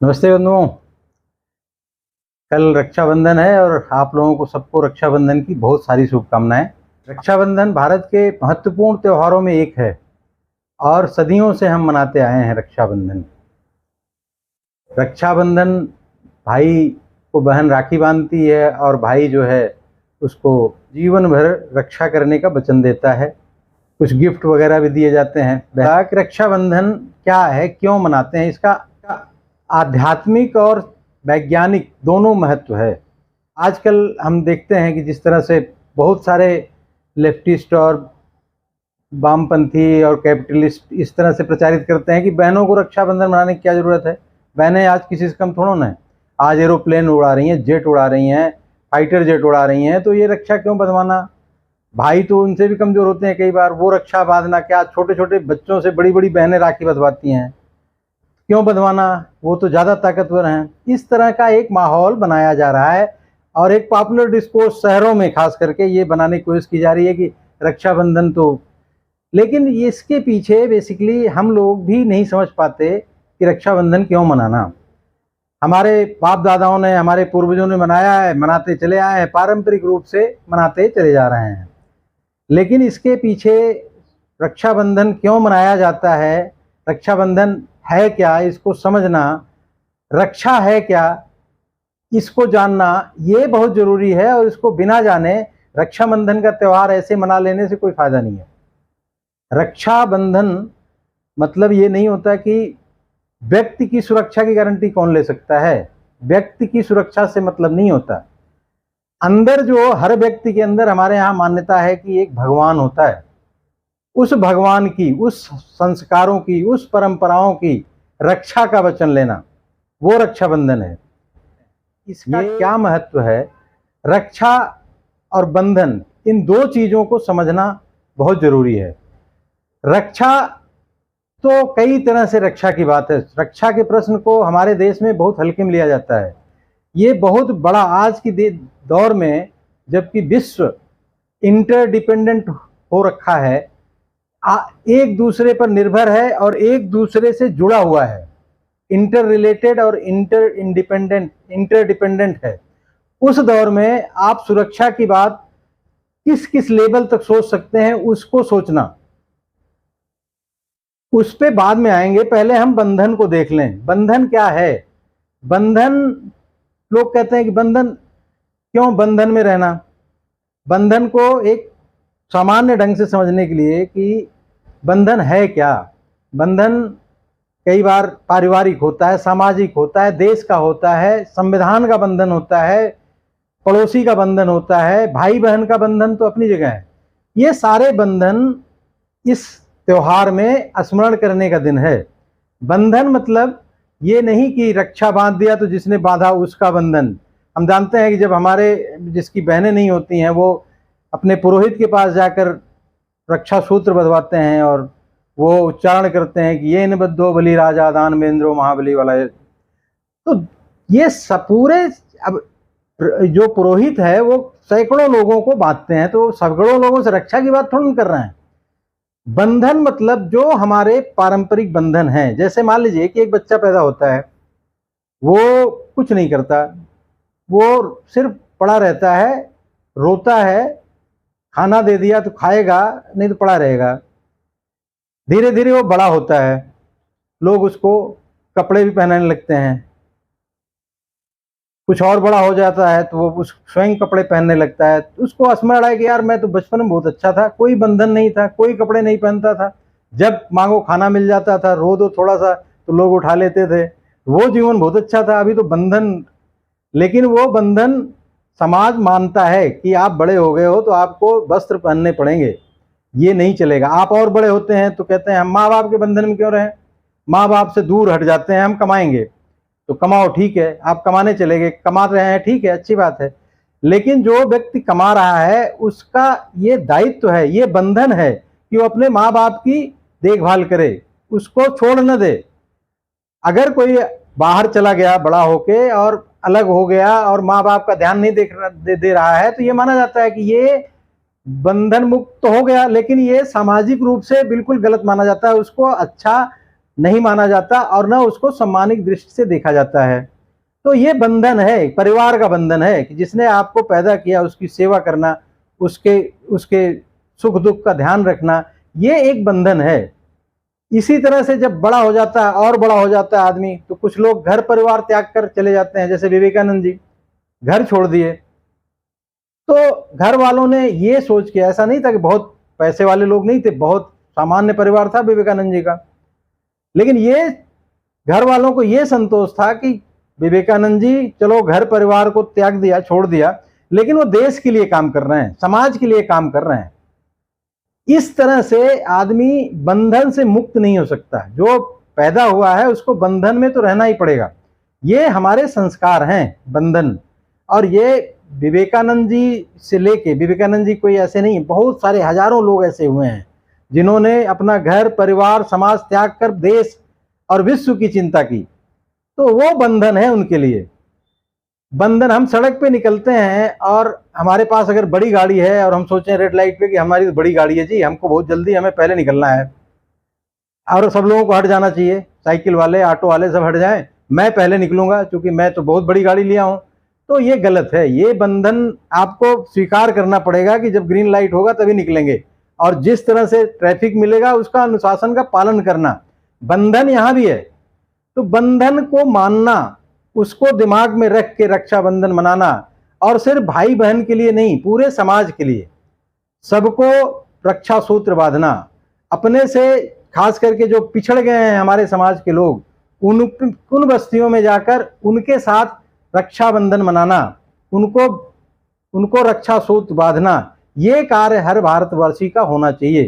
नमस्ते बंधुओं। कल रक्षाबंधन है और आप लोगों को सबको रक्षाबंधन की बहुत सारी शुभकामनाएं। रक्षाबंधन भारत के महत्वपूर्ण त्योहारों में एक है और सदियों से हम मनाते आए हैं रक्षाबंधन। रक्षाबंधन भाई को बहन राखी बांधती है और भाई जो है उसको जीवन भर रक्षा करने का वचन देता है। कुछ गिफ्ट वगैरह भी दिए जाते हैं। रक्षाबंधन क्या है, क्यों मनाते हैं, इसका आध्यात्मिक और वैज्ञानिक दोनों महत्व है। आजकल हम देखते हैं कि जिस तरह से बहुत सारे लेफ्टिस्ट और वामपंथी और कैपिटलिस्ट इस तरह से प्रचारित करते हैं कि बहनों को रक्षाबंधन मनाने की क्या ज़रूरत है। बहनें आज किसी से कम थोड़ा ना है। आज एरोप्लेन उड़ा रही हैं, जेट उड़ा रही हैं, फाइटर जेट उड़ा रही हैं, तो ये रक्षा क्यों बंधवाना। भाई तो उनसे भी कमज़ोर होते हैं कई बार, वो रक्षा बांधना क्या, छोटे छोटे बच्चों से बड़ी बड़ी बहनें राखी बंधवाती हैं, क्यों बंधवाना, वो तो ज़्यादा ताकतवर हैं। इस तरह का एक माहौल बनाया जा रहा है और एक पॉपुलर डिस्कोर्स शहरों में खास करके ये बनाने की कोशिश की जा रही है कि रक्षाबंधन तो, लेकिन इसके पीछे बेसिकली हम लोग भी नहीं समझ पाते कि रक्षाबंधन क्यों मनाना। हमारे बाप दादाओं ने, हमारे पूर्वजों ने मनाया है, मनाते चले आए हैं, पारंपरिक रूप से मनाते चले जा रहे हैं। लेकिन इसके पीछे रक्षाबंधन क्यों मनाया जाता है, रक्षाबंधन है क्या, इसको समझना, रक्षा है क्या, इसको जानना ये बहुत ज़रूरी है। और इसको बिना जाने रक्षाबंधन का त्यौहार ऐसे मना लेने से कोई फ़ायदा नहीं है। रक्षाबंधन मतलब ये नहीं होता कि व्यक्ति की सुरक्षा की गारंटी कौन ले सकता है। व्यक्ति की सुरक्षा से मतलब नहीं होता। अंदर जो हर व्यक्ति के अंदर हमारे यहाँ मान्यता है कि एक भगवान होता है। उस भगवान की, उस संस्कारों की, उस परंपराओं की रक्षा का वचन लेना, वो रक्षाबंधन है। इसका क्या महत्व है, रक्षा और बंधन, इन दो चीज़ों को समझना बहुत ज़रूरी है। रक्षा तो कई तरह से रक्षा की बात है। रक्षा के प्रश्न को हमारे देश में बहुत हल्के में लिया जाता है। ये बहुत बड़ा आज की दौर में, जबकि विश्व इंटरडिपेंडेंट हो रखा है, एक दूसरे पर निर्भर है और एक दूसरे से जुड़ा हुआ है, इंटर रिलेटेड और इंटरडिपेंडेंट है। उस दौर में आप सुरक्षा की बात किस किस लेवल तक सोच सकते हैं, उसको सोचना, उस पे बाद में आएंगे। पहले हम बंधन को देख लें। बंधन क्या है। बंधन, लोग कहते हैं कि बंधन, क्यों बंधन में रहना। बंधन को एक सामान्य ढंग से समझने के लिए कि बंधन है क्या। बंधन कई बार पारिवारिक होता है, सामाजिक होता है, देश का होता है, संविधान का बंधन होता है, पड़ोसी का बंधन होता है, भाई बहन का बंधन तो अपनी जगह है। ये सारे बंधन इस त्योहार में स्मरण करने का दिन है। बंधन मतलब ये नहीं कि रक्षा बांध दिया तो जिसने बांधा उसका बंधन। हम जानते हैं कि जब हमारे, जिसकी बहनें नहीं होती हैं, वो अपने पुरोहित के पास जाकर रक्षा सूत्र बंधवाते हैं और वो उच्चारण करते हैं कि ये निबद्धो बलि राजा दानवेंद्रो महाबली वाला। तो ये सब पूरे, अब जो पुरोहित है वो सैकड़ों लोगों को बांटते हैं, तो सैकड़ों लोगों से रक्षा की बात थोड़ी कर रहे हैं। बंधन मतलब जो हमारे पारंपरिक बंधन हैं। जैसे मान लीजिए कि एक बच्चा पैदा होता है, वो कुछ नहीं करता, वो सिर्फ पड़ा रहता है, रोता है, खाना दे दिया तो खाएगा, नहीं तो पड़ा रहेगा। धीरे धीरे वो बड़ा होता है, लोग उसको कपड़े भी पहनाने लगते हैं। कुछ और बड़ा हो जाता है तो वो उस स्वयं कपड़े पहनने लगता है। उसको स्मरण है कि यार मैं तो बचपन में बहुत अच्छा था, कोई बंधन नहीं था, कोई कपड़े नहीं पहनता था, जब मांगो खाना मिल जाता था, रो दो थोड़ा सा तो लोग उठा लेते थे, वो जीवन बहुत अच्छा था। अभी तो बंधन, लेकिन वो बंधन समाज मानता है कि आप बड़े हो गए हो तो आपको वस्त्र पहनने पड़ेंगे, ये नहीं चलेगा। आप और बड़े होते हैं तो कहते हैं हम माँ बाप के बंधन में क्यों रहें, माँ बाप से दूर हट जाते हैं, हम कमाएंगे तो कमाओ, ठीक है, आप कमाने चले गए, कमा रहे हैं, ठीक है, अच्छी बात है। लेकिन जो व्यक्ति कमा रहा है उसका ये दायित्व है, ये बंधन है कि वो अपने माँ बाप की देखभाल करे, उसको छोड़ न दे। अगर कोई बाहर चला गया बड़ा होके और अलग हो गया और माँ बाप का ध्यान नहीं दे रहा है, तो ये माना जाता है कि ये बंधन मुक्त तो हो गया, लेकिन ये सामाजिक रूप से बिल्कुल गलत माना जाता है। उसको अच्छा नहीं माना जाता और न उसको सम्मानित दृष्टि से देखा जाता है। तो ये बंधन है, परिवार का बंधन है कि जिसने आपको पैदा किया उसकी सेवा करना, उसके उसके सुख दुख का ध्यान रखना, ये एक बंधन है। इसी तरह से जब बड़ा हो जाता है और बड़ा हो जाता है आदमी, तो कुछ लोग घर परिवार त्याग कर चले जाते हैं। जैसे विवेकानंद जी घर छोड़ दिए, तो घर वालों ने ये सोच के, ऐसा नहीं था कि बहुत पैसे वाले लोग नहीं थे, बहुत सामान्य परिवार था विवेकानंद जी का, लेकिन ये घर वालों को ये संतोष था कि विवेकानंद जी चलो घर परिवार को त्याग दिया, छोड़ दिया, लेकिन वो देश के लिए काम कर रहे हैं, समाज के लिए काम कर रहे हैं। इस तरह से आदमी बंधन से मुक्त नहीं हो सकता। जो पैदा हुआ है उसको बंधन में तो रहना ही पड़ेगा। ये हमारे संस्कार हैं बंधन। और ये विवेकानंद जी से लेके, विवेकानंद जी कोई ऐसे नहीं, बहुत सारे हजारों लोग ऐसे हुए हैं जिन्होंने अपना घर परिवार समाज त्याग कर देश और विश्व की चिंता की। तो वो बंधन है उनके लिए। बंधन, हम सड़क पे निकलते हैं और हमारे पास अगर बड़ी गाड़ी है और हम सोचें रेड लाइट पे कि हमारी तो बड़ी गाड़ी है जी, हमको बहुत जल्दी, हमें पहले निकलना है और सब लोगों को हट जाना चाहिए, साइकिल वाले ऑटो वाले सब हट जाएं, मैं पहले निकलूंगा क्योंकि मैं तो बहुत बड़ी गाड़ी लिया हूं। तो ये गलत है। ये बंधन आपको स्वीकार करना पड़ेगा कि जब ग्रीन लाइट होगा तभी निकलेंगे, और जिस तरह से ट्रैफिक मिलेगा उसका अनुशासन का पालन करना, बंधन यहाँ भी है। तो बंधन को मानना, उसको दिमाग में रख के रक्षाबंधन मनाना, और सिर्फ भाई बहन के लिए नहीं, पूरे समाज के लिए सबको रक्षा सूत्र बांधना। अपने से खास करके जो पिछड़ गए हैं हमारे समाज के लोग, उन बस्तियों में जाकर उनके साथ रक्षाबंधन मनाना, उनको रक्षा सूत्र बांधना, ये कार्य हर भारतवासी का होना चाहिए,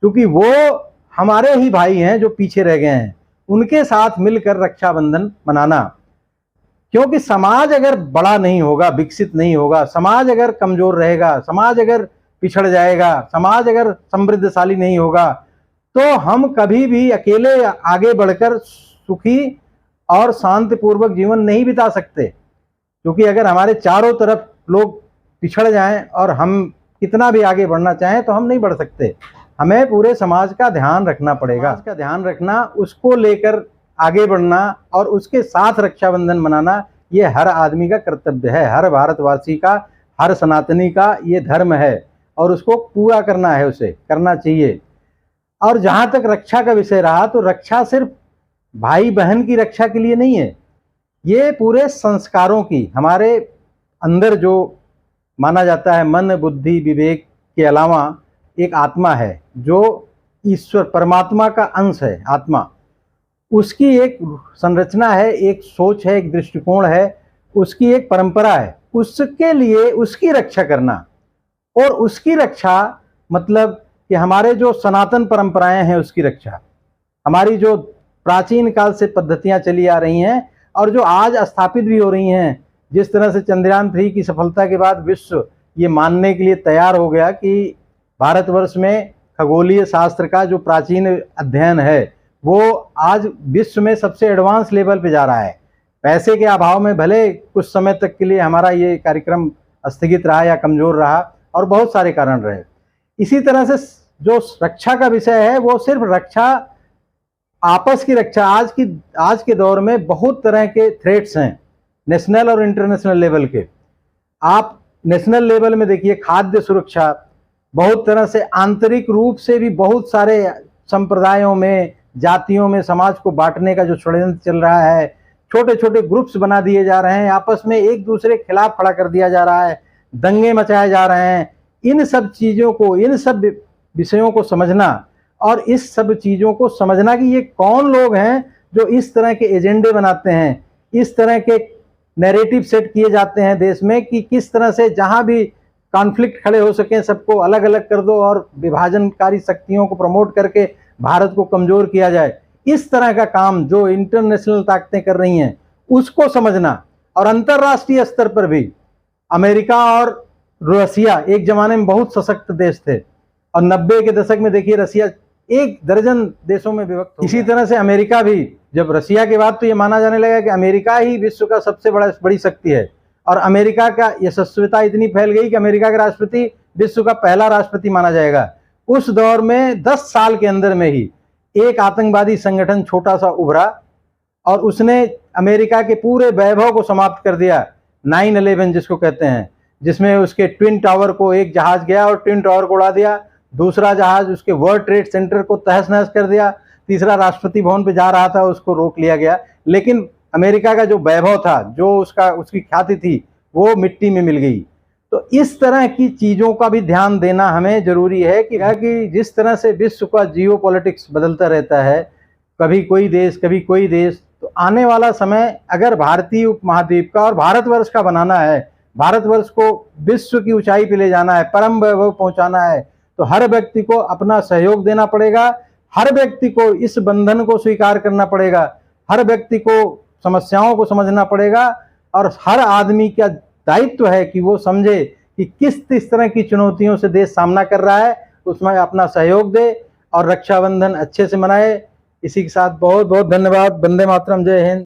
क्योंकि वो हमारे ही भाई हैं जो पीछे रह गए हैं। उनके साथ मिलकर रक्षाबंधन मनाना, क्योंकि समाज अगर बड़ा नहीं होगा, विकसित नहीं होगा, समाज अगर कमजोर रहेगा, समाज अगर पिछड़ जाएगा, समाज अगर समृद्धशाली नहीं होगा, तो हम कभी भी अकेले आगे बढ़कर सुखी और शांतिपूर्वक जीवन नहीं बिता सकते। क्योंकि अगर हमारे चारों तरफ लोग पिछड़ जाएं और हम कितना भी आगे बढ़ना चाहें तो हम नहीं बढ़ सकते। हमें पूरे समाज का ध्यान रखना पड़ेगा। समाज का ध्यान रखना, उसको लेकर आगे बढ़ना और उसके साथ रक्षाबंधन मनाना, ये हर आदमी का कर्तव्य है, हर भारतवासी का, हर सनातनी का ये धर्म है और उसको पूरा करना है, उसे करना चाहिए। और जहाँ तक रक्षा का विषय रहा, तो रक्षा सिर्फ भाई बहन की रक्षा के लिए नहीं है, ये पूरे संस्कारों की, हमारे अंदर जो माना जाता है मन बुद्धि विवेक के अलावा एक आत्मा है जो ईश्वर परमात्मा का अंश है। आत्मा, उसकी एक संरचना है, एक सोच है, एक दृष्टिकोण है, उसकी एक परंपरा है। उसके लिए उसकी रक्षा करना, और उसकी रक्षा मतलब कि हमारे जो सनातन परंपराएं हैं उसकी रक्षा, हमारी जो प्राचीन काल से पद्धतियां चली आ रही हैं और जो आज स्थापित भी हो रही हैं। जिस तरह से चंद्रयान 3 की सफलता के बाद विश्व ये मानने के लिए तैयार हो गया कि भारतवर्ष में खगोलीय शास्त्र का जो प्राचीन अध्ययन है वो आज विश्व में सबसे एडवांस लेवल पे जा रहा है। पैसे के अभाव में भले कुछ समय तक के लिए हमारा ये कार्यक्रम स्थगित रहा या कमज़ोर रहा, और बहुत सारे कारण रहे। इसी तरह से जो रक्षा का विषय है वो सिर्फ रक्षा, आपस की रक्षा। आज के दौर में बहुत तरह के थ्रेट्स हैं, नेशनल और इंटरनेशनल लेवल के। आप नेशनल लेवल में देखिए, खाद्य सुरक्षा, बहुत तरह से आंतरिक रूप से भी बहुत सारे संप्रदायों में, जातियों में समाज को बांटने का जो षड्यंत्र चल रहा है, छोटे छोटे ग्रुप्स बना दिए जा रहे हैं, आपस में एक दूसरे के खिलाफ खड़ा कर दिया जा रहा है, दंगे मचाए जा रहे हैं। इन सब चीज़ों को, इन सब विषयों को समझना और इस सब चीज़ों को समझना कि ये कौन लोग हैं जो इस तरह के एजेंडे बनाते हैं, इस तरह के नैरेटिव सेट किए जाते हैं देश में कि किस तरह से जहां भी कॉन्फ्लिक्ट खड़े हो सकें सबको अलग अलग कर दो और विभाजनकारी शक्तियों को प्रमोट करके भारत को कमज़ोर किया जाए। इस तरह का काम जो इंटरनेशनल ताकतें कर रही हैं उसको समझना, और अंतर्राष्ट्रीय स्तर पर भी अमेरिका और रसिया एक ज़माने में बहुत सशक्त देश थे, और 90 के दशक में देखिए रसिया 1 दर्जन देशों में विभक्त हो गया। इसी तरह से अमेरिका भी, जब रसिया के बाद तो ये माना जाने लगा कि अमेरिका ही विश्व का सबसे बड़ी शक्ति है, और अमेरिका का यशस्विता इतनी फैल गई कि अमेरिका का राष्ट्रपति विश्व का पहला राष्ट्रपति माना जाएगा। उस दौर में 10 साल के अंदर में ही एक आतंकवादी संगठन छोटा सा उभरा और उसने अमेरिका के पूरे वैभव को समाप्त कर दिया। 9/11 जिसको कहते हैं, जिसमें उसके ट्विन टावर को एक जहाज गया और ट्विन टावर को उड़ा दिया, दूसरा जहाज उसके वर्ल्ड ट्रेड सेंटर को तहस नहस कर दिया, तीसरा राष्ट्रपति भवन पे जा रहा था उसको रोक लिया गया। लेकिन अमेरिका का जो वैभव था, जो उसकी ख्याति थी, वो मिट्टी में मिल गई। तो इस तरह की चीज़ों का भी ध्यान देना हमें जरूरी है कि जिस तरह से विश्व का जियो पॉलिटिक्स बदलता रहता है, कभी कोई देश कभी कोई देश, तो आने वाला समय अगर भारतीय उपमहाद्वीप का और भारतवर्ष का बनाना है, भारतवर्ष को विश्व की ऊंचाई पे ले जाना है, परम वैभव पहुंचाना है, तो हर व्यक्ति को अपना सहयोग देना पड़ेगा। हर व्यक्ति को इस बंधन को स्वीकार करना पड़ेगा, हर व्यक्ति को समस्याओं को समझना पड़ेगा और हर आदमी का दायित्व है कि वो समझे कि किस तरह की चुनौतियों से देश सामना कर रहा है, उसमें अपना सहयोग दे और रक्षाबंधन अच्छे से मनाए। इसी के साथ बहुत बहुत धन्यवाद। वंदे मातरम, जय हिंद।